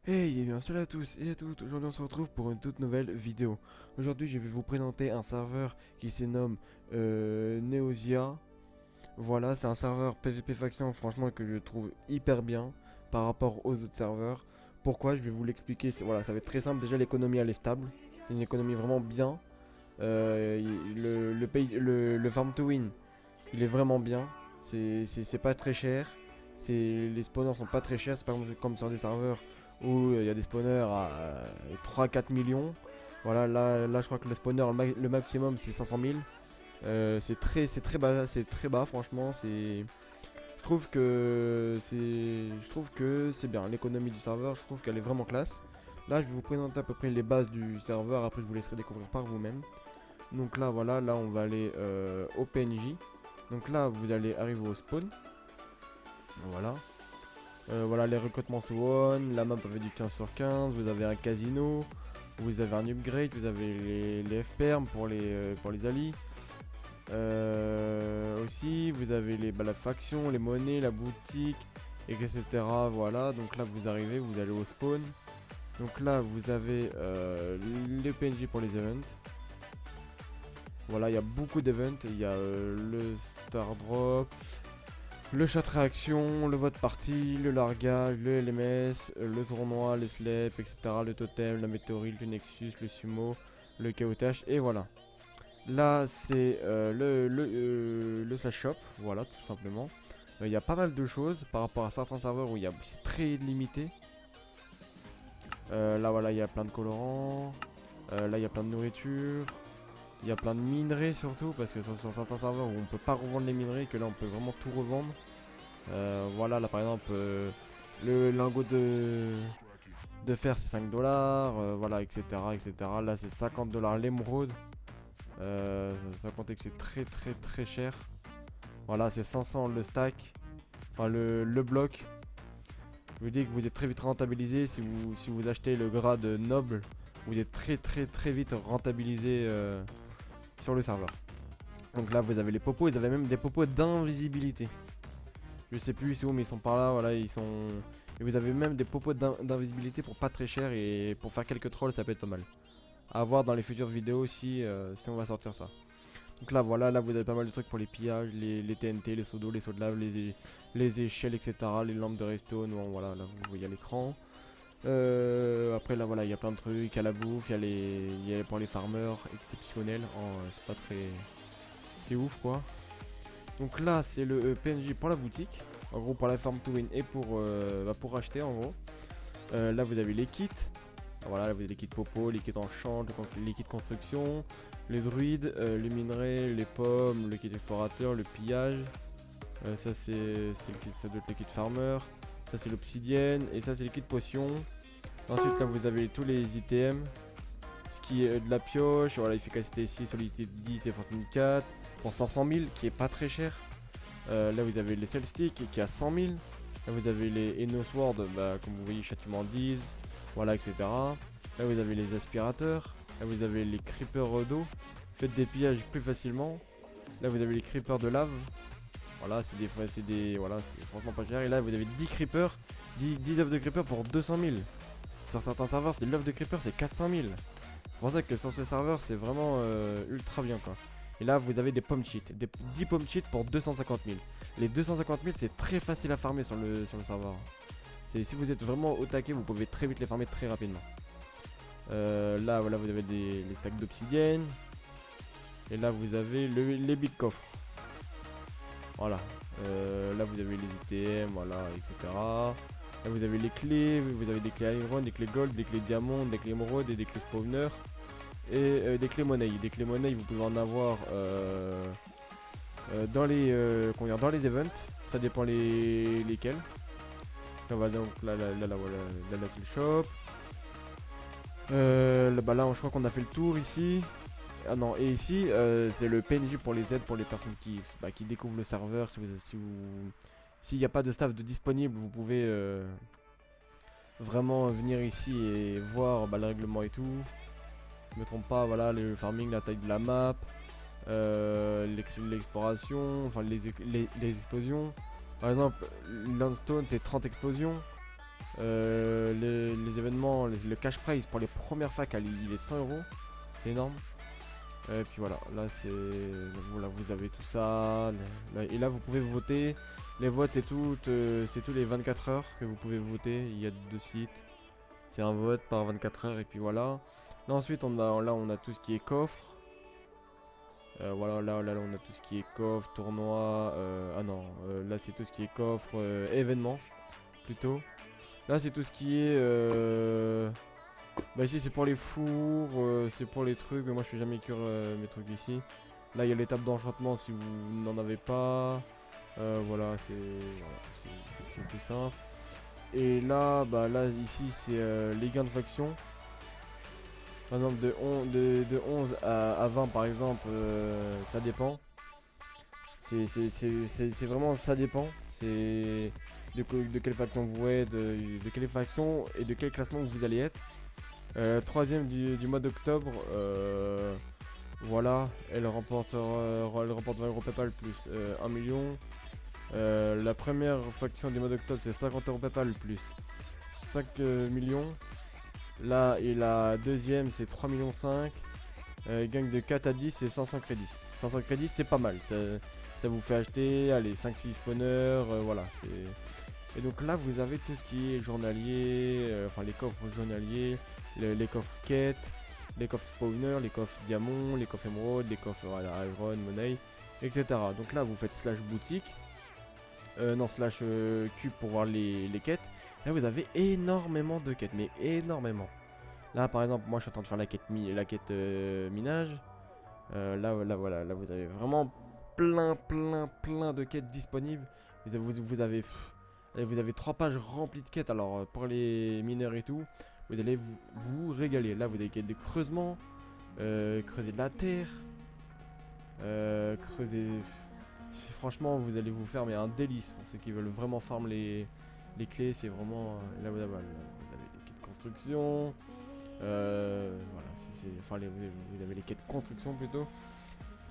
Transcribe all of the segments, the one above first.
Hey et bien salut à tous et à toutes, aujourd'hui on se retrouve pour une toute nouvelle vidéo. Aujourd'hui je vais vous présenter un serveur qui se nomme Neosia. Voilà, c'est un serveur PvP Faction franchement que je trouve hyper bien par rapport aux autres serveurs. Pourquoi? Je vais vous l'expliquer, voilà, ça va être très simple. Déjà l'économie elle est stable, c'est une économie vraiment bien. Le farm to win il est vraiment bien, c'est pas très cher. Les spawners sont pas très chers, c'est pas comme sur des serveurs où il y a des spawners à 3-4 millions. Voilà, là je crois que le spawner, le maximum c'est 500 000. C'est très bas franchement. Je trouve que c'est bien. L'économie du serveur, je trouve qu'elle est vraiment classe. Là, je vais vous présenter à peu près les bases du serveur. Après, je vous laisserai découvrir par vous-même. Donc là, voilà, là on va aller au PNJ. Donc là, vous allez arriver au spawn. Voilà. Voilà les recrutements sous one, la map avec du 15 sur 15, vous avez un casino, vous avez un upgrade, vous avez les FPRM pour les alliés. Aussi, vous avez la faction, les monnaies, la boutique, etc. Voilà, donc là vous arrivez, vous allez au spawn. Donc là vous avez les PNJ pour les events. Voilà, il y a beaucoup d'events, il y a le Star Drop, le chat réaction, le vote party, le largage, le LMS, le tournoi, les sleps, etc. Le totem, la météorite, le nexus, le sumo, le chaotage, et voilà. Là, c'est le slash shop, voilà, tout simplement. Il y a pas mal de choses par rapport à certains serveurs où c'est très limité. Là, voilà, il y a plein de colorants. Là, il y a plein de nourriture. Il y a plein de minerais surtout, parce que sur certains serveurs où on peut pas revendre les minerais, que là on peut vraiment tout revendre. Voilà, là par exemple, le lingot de fer c'est 5 dollars, voilà, etc., etc. Là c'est 50 dollars l'émeraude. Ça compter que c'est très très très cher. Voilà, c'est 500 le stack, enfin le bloc. Je vous dis que vous êtes très vite rentabilisé si vous achetez le grade noble. Vous êtes très très très vite rentabilisé sur le serveur. Donc là vous avez les popos, ils avaient même des popos d'invisibilité. Je sais plus où mais ils sont par là, voilà, ils sont. Et vous avez même des popos d'invisibilité pour pas très cher et pour faire quelques trolls ça peut être pas mal. À voir dans les futures vidéos si on va sortir ça. Donc là voilà, là vous avez pas mal de trucs pour les pillages, les TNT, les seaux d'eau, les seaux de lave, les échelles, etc. Les lampes de redstone, bon, voilà, là vous voyez à l'écran. Après là voilà, il y a plein de trucs, il y a la bouffe, il y a pour les farmers exceptionnels. Oh, c'est pas très. C'est ouf quoi. Donc là c'est le PNJ pour la boutique. En gros pour la farm to win et pour acheter en gros. Là vous avez les kits. Voilà, là vous avez les kits popo, les kits enchant, les kits construction, les druides, les minerais, les pommes, le kit explorateur, le pillage. Ça doit être le kit farmer. Ça c'est l'obsidienne et ça c'est le kit potion. Ensuite là vous avez tous les items. Ce qui est de la pioche, voilà, efficacité 6, solidité 10 et fortune 4. Pour 500 000 qui est pas très cher. Là vous avez les Cell Stick qui est à 100 000. Là vous avez les Eno Sword, comme vous voyez, châtiment 10, voilà, etc. Là vous avez les aspirateurs. Là vous avez les creepers d'eau. Faites des pillages plus facilement. Là vous avez les creepers de lave. Voilà, voilà, c'est franchement pas cher. Et là vous avez 10 creepers, 10 œufs de creepers pour 200 000. Sur certains serveurs, c'est l'œuf de creeper, c'est 400 000. C'est pour ça que sur ce serveur, c'est vraiment ultra bien quoi. Et là, vous avez des pommes cheats, 10 pommes cheats pour 250 000. Les 250 000, c'est très facile à farmer sur le serveur. Si vous êtes vraiment au taquet, vous pouvez très vite les farmer très rapidement. Là, voilà, vous avez les stacks d'obsidienne. Et là, vous avez les big coffres. Voilà. Là, vous avez les ITM, voilà, etc. Là, vous avez les clés. Vous avez des clés iron, des clés gold, des clés diamant, des clés émeraude et des clés spawner. Et des clés monnaie. Des clés monnaie, vous pouvez en avoir dans les events. Ça dépend lesquels. On va donc là, voilà, là c'est le shop. Là, je crois qu'on a fait le tour ici. Ah non, et ici, c'est le PNJ pour les aides pour les personnes qui découvrent le serveur. S'il n'y a pas de staff de disponible, vous pouvez vraiment venir ici et voir le règlement et tout. Je me trompe pas, voilà, le farming, la taille de la map, l'exploration, enfin les explosions. Par exemple, Landstone c'est 30 explosions. Les événements, le cash prize pour les premières facs, il est de 100 euros. C'est énorme. Et puis voilà, là c'est. Voilà, vous avez tout ça. Et là vous pouvez voter. Les votes c'est tous les 24 heures que vous pouvez voter. Il y a 2 sites. C'est un vote par 24 heures et puis voilà. Là ensuite on a tout ce qui est coffre. Voilà, là on a tout ce qui est coffre, tournoi. Ah non, là c'est tout ce qui est coffre, événement plutôt. Là c'est tout ce qui est. Bah ici c'est pour les fours, c'est pour les trucs, mais moi je fais jamais cuire mes trucs ici. Là il y a l'étape d'enchantement si vous n'en avez pas. Voilà, c'est tout simple. Et là, bah là ici c'est les gains de faction. Par exemple de 11 à 20 par exemple, ça dépend. C'est vraiment ça dépend. C'est de quelle faction vous êtes, de quelle faction et de quel classement vous allez être. Troisième du mois d'octobre, voilà, elle remporte 20 euros PayPal plus 1 million. La première faction du mois d'octobre c'est 50 euros PayPal plus 5 millions. Là, et la deuxième c'est 3 millions 5. Gang de 4 à 10 c'est 500 crédits. 500 crédits c'est pas mal, ça vous fait acheter, allez, 5-6 spawners, voilà. Et donc là vous avez tout ce qui est journalier, enfin les coffres journaliers, les coffres quêtes, les coffres spawner, les coffres diamants, les coffres émeraude, les coffres iron, monnaie, etc. Donc là vous faites slash boutique, non slash cube pour voir les quêtes. Là vous avez énormément de quêtes, mais énormément. Là par exemple moi je suis en train de faire la quête minage. Voilà, là vous avez vraiment plein de quêtes disponibles. Vous avez 3 pages remplies de quêtes. Alors pour les mineurs et tout, vous allez vous régaler. Là vous avez des quêtes de creusement, creuser de la terre, creuser. Franchement vous allez vous faire mais un délice pour ceux qui veulent vraiment farm les clés. C'est vraiment là vous avez des quêtes de construction. Voilà, enfin vous avez les quêtes de construction plutôt.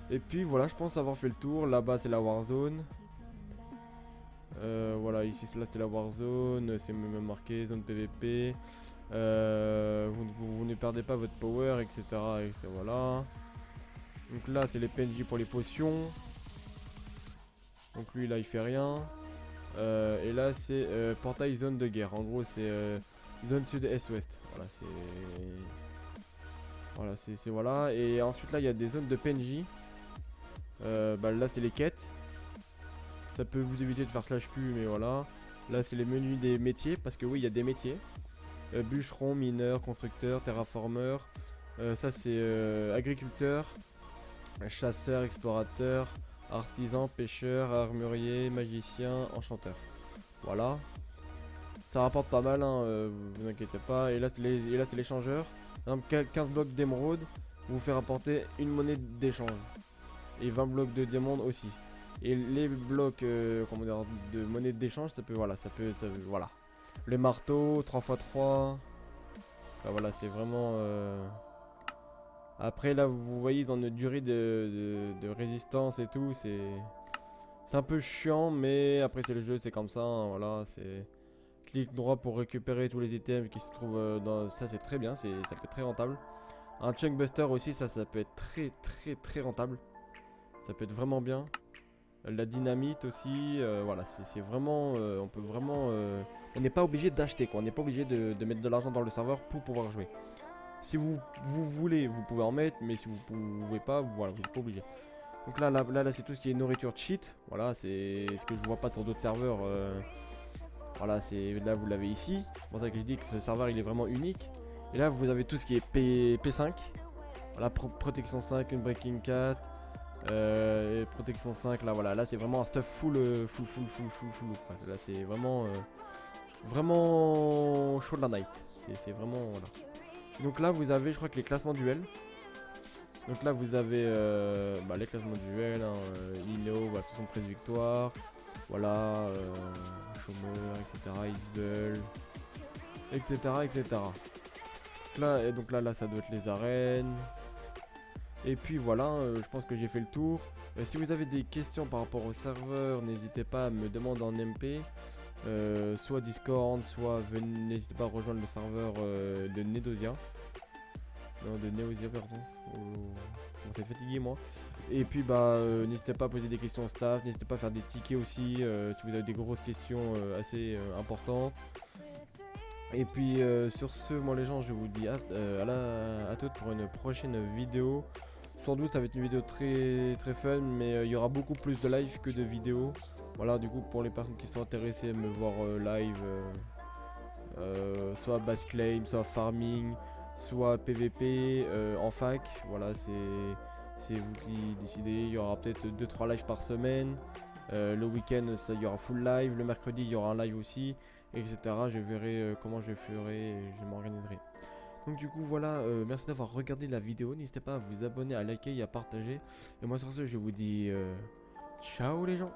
Et puis voilà, je pense avoir fait le tour. Là-bas c'est la Warzone. Voilà, ici là c'était la Warzone, c'est même marqué zone PVP. Vous ne perdez pas votre power, etc. Et voilà. Donc là c'est les PNJ pour les potions. Donc lui là il fait rien. Et là c'est portail zone de guerre. En gros c'est zone sud-est-ouest. Voilà, voilà. Et ensuite là il y a des zones de PNJ. Bah là c'est les quêtes. Ça peut vous éviter de faire slash Q, mais voilà. Là c'est les menus des métiers, parce que oui il y a des métiers. Bûcheron, mineur, constructeur, terraformeur. Ça c'est agriculteur, chasseur, explorateur, artisan, pêcheur, armurier, magicien, enchanteur. Voilà. Ça rapporte pas mal, hein, vous inquiétez pas. Et là c'est l'échangeur. 15 blocs d'émeraude vous fait rapporter une monnaie d'échange. Et 20 blocs de diamants aussi. Et les blocs comment dire, de monnaie d'échange, voilà. Voilà. Le marteau, 3x3. Enfin, voilà, c'est vraiment... Après là, vous voyez, ils ont une durée de résistance et tout. C'est un peu chiant, mais après c'est le jeu, c'est comme ça. Hein, voilà, c'est... Clic droit pour récupérer tous les items qui se trouvent dans... Ça c'est très bien, ça peut être très rentable. Un chunk buster aussi, ça peut être très rentable. Ça peut être vraiment bien. La dynamite aussi, voilà, c'est vraiment, on peut vraiment, on n'est pas obligé d'acheter quoi, on n'est pas obligé de mettre de l'argent dans le serveur pour pouvoir jouer. Si vous voulez, vous pouvez en mettre, mais si vous pouvez pas, voilà, vous n'êtes pas obligé. Donc là c'est tout ce qui est nourriture cheat, voilà, c'est ce que je vois pas sur d'autres serveurs. Voilà, là vous l'avez ici. C'est pour ça que je dis que ce serveur il est vraiment unique. Et là vous avez tout ce qui est P5, voilà, protection 5, une breaking 4. Protection 5, là voilà, là c'est vraiment un stuff full. Là c'est vraiment vraiment chaud de la night. C'est vraiment voilà. Donc là vous avez, je crois que les classements duels. Donc là vous avez les classements duels, hein, Ino, 73 victoires, voilà, chômeur, etc. Isle, etc. Donc là ça doit être les arènes. Et puis voilà, je pense que j'ai fait le tour. Si vous avez des questions par rapport au serveur, n'hésitez pas à me demander en MP. soit Discord, soit n'hésitez pas à rejoindre le serveur de Nedosia. Non, de Neosia, pardon. On s'est fatigué, moi. Et puis, n'hésitez pas à poser des questions au staff. N'hésitez pas à faire des tickets aussi si vous avez des grosses questions assez importantes. Et puis, sur ce, moi, les gens, je vous dis à toutes pour une prochaine vidéo. Sans doute, ça va être une vidéo très très fun, mais il y aura beaucoup plus de live que de vidéos. Voilà, du coup, pour les personnes qui sont intéressées à me voir live, soit bass claim, soit farming, soit PVP en fac. Voilà, c'est vous qui décidez. Il y aura peut-être 2-3 lives par semaine. Le week-end, il y aura full live. Le mercredi, il y aura un live aussi, etc. Je verrai comment je ferai et je m'organiserai. Donc du coup voilà, merci d'avoir regardé la vidéo. N'hésitez pas à vous abonner, à liker et à partager. Et moi sur ce, je vous dis ciao les gens.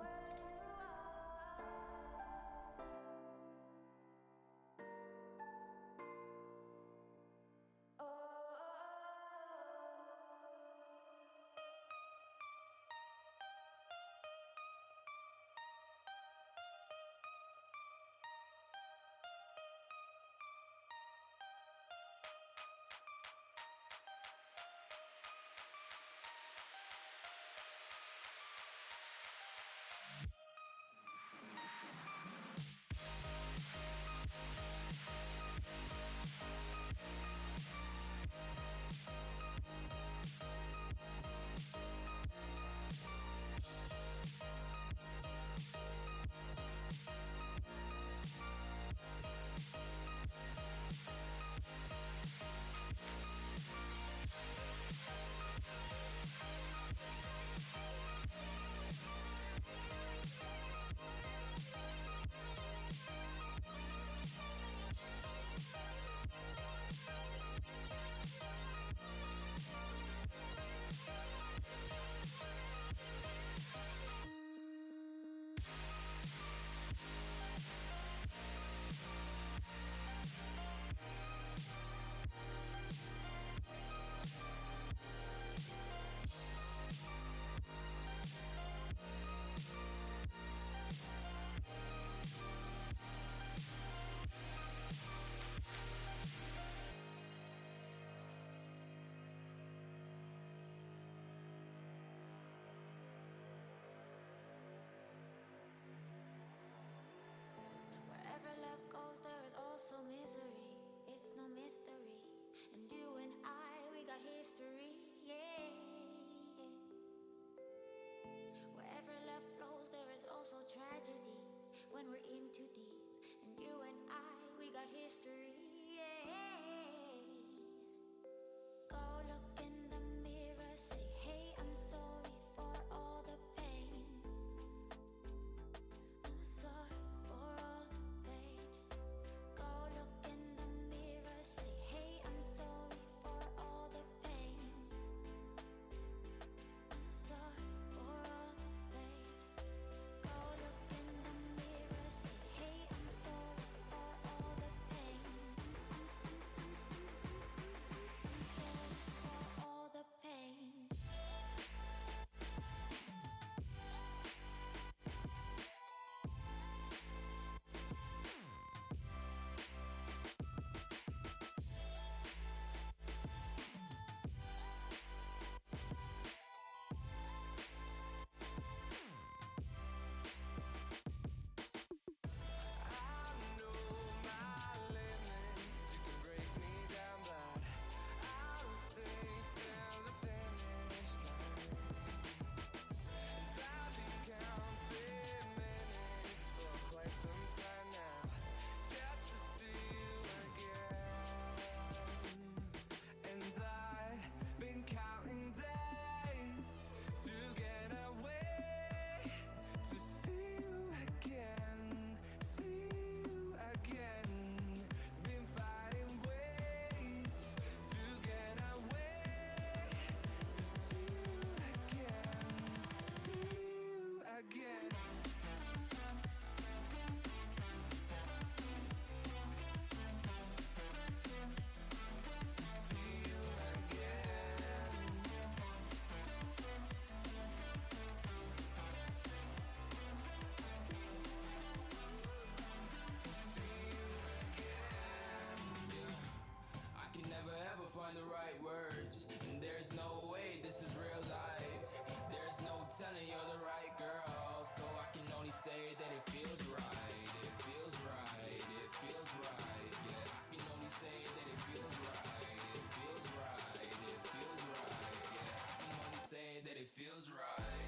say that it feels right. It feels right. It feels right. Yeah, I can only say that it feels right. It feels right. It feels right. Yeah, I can only say that it feels right.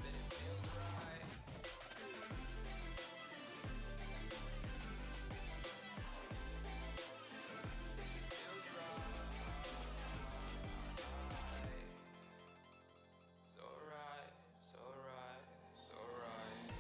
That it feels right. Feels right. So right, so right, so right.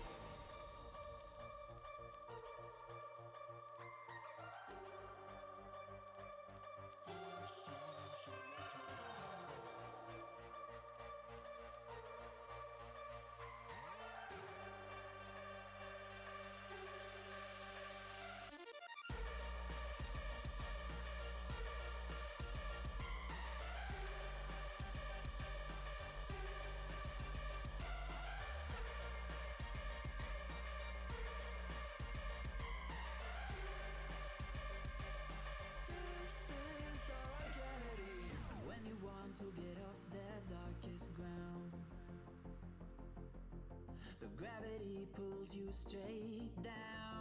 When you want to get off that darkest ground, but gravity pulls you straight down.